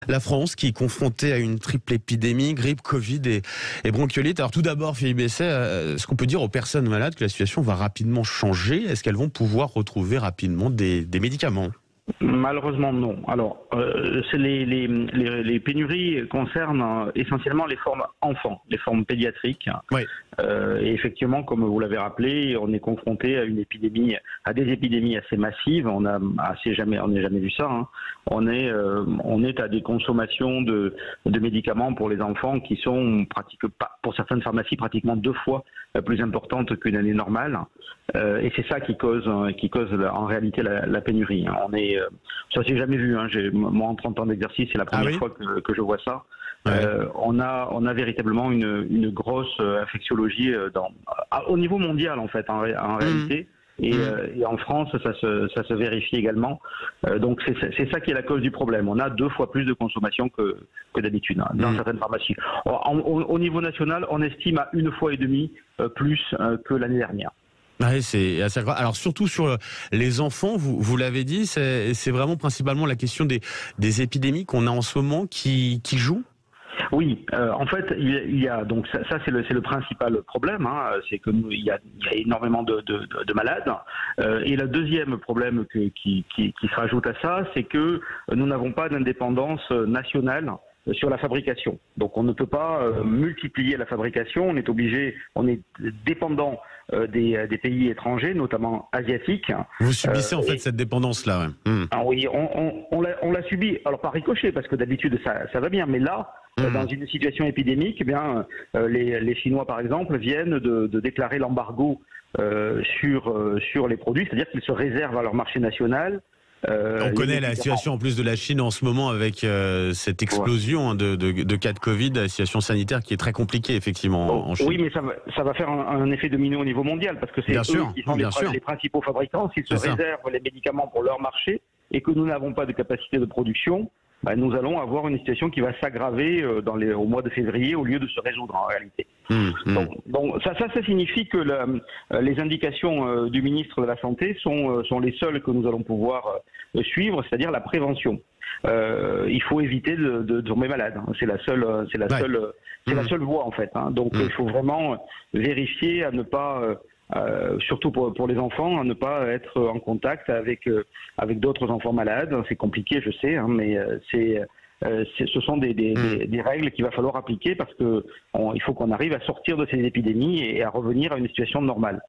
La France qui est confrontée à une triple épidémie, grippe, Covid et bronchiolite. Alors tout d'abord, Philippe Besset, est-ce qu'on peut dire aux personnes malades que la situation va rapidement changer? Est-ce qu'elles vont pouvoir retrouver rapidement des médicaments? Malheureusement, non. Alors, les pénuries concernent essentiellement les formes enfants, les formes pédiatriques. Oui. Et effectivement, comme vous l'avez rappelé, on est confronté à une épidémie, à des épidémies assez massives. On n'est jamais vu ça. Hein. On est à des consommations de médicaments pour les enfants qui sont pour certaines pharmacies pratiquement 2 fois plus importantes qu'une année normale. Et c'est ça qui cause en réalité la pénurie. Ça s'est jamais vu. Hein. Moi, en 30 ans d'exercice, c'est la première fois que je vois ça. Ouais. On a véritablement une grosse infectiologie au niveau mondial en fait, en réalité. Et en France, ça se vérifie également. Donc c'est ça qui est la cause du problème. On a 2 fois plus de consommation que d'habitude dans certaines pharmacies. Au niveau national, on estime à 1,5 fois plus que l'année dernière. Ouais, c'est assez grave. Alors surtout sur les enfants, vous l'avez dit, c'est vraiment principalement la question des épidémies qu'on a en ce moment qui joue. Oui, en fait, il y a donc ça c'est le principal problème, hein, c'est que il y a énormément de malades. Et le deuxième problème qui se rajoute à ça, c'est que nous n'avons pas d'indépendance nationale sur la fabrication. Donc on ne peut pas multiplier la fabrication, on est dépendant des pays étrangers, notamment asiatiques. Vous subissez en fait cette dépendance-là. Ouais. Ah oui, on l'a subi, alors par ricochet, parce que d'habitude ça va bien, mais là, dans une situation épidémique, eh bien, les Chinois par exemple viennent de déclarer l'embargo sur les produits, c'est-à-dire qu'ils se réservent à leur marché national. On connaît la situation en plus de la Chine en ce moment avec cette explosion de cas de Covid, la situation sanitaire qui est très compliquée effectivement en Chine. Oui, mais ça va faire un effet domino au niveau mondial parce que c'est eux qui sont les principaux fabricants. S'ils se réservent les médicaments pour leur marché et que nous n'avons pas de capacité de production, nous allons avoir une situation qui va s'aggraver au mois de février au lieu de se résoudre en réalité. Donc ça signifie que les indications du ministre de la Santé sont les seules que nous allons pouvoir suivre, c'est-à-dire la prévention. Il faut éviter de tomber malade. Hein. C'est la seule voie en fait. Hein. Donc il faut vraiment vérifier à ne pas surtout pour les enfants, à ne pas être en contact avec d'autres enfants malades. C'est compliqué, je sais, hein, mais ce sont des règles qu'il va falloir appliquer parce que il faut qu'on arrive à sortir de ces épidémies et à revenir à une situation normale.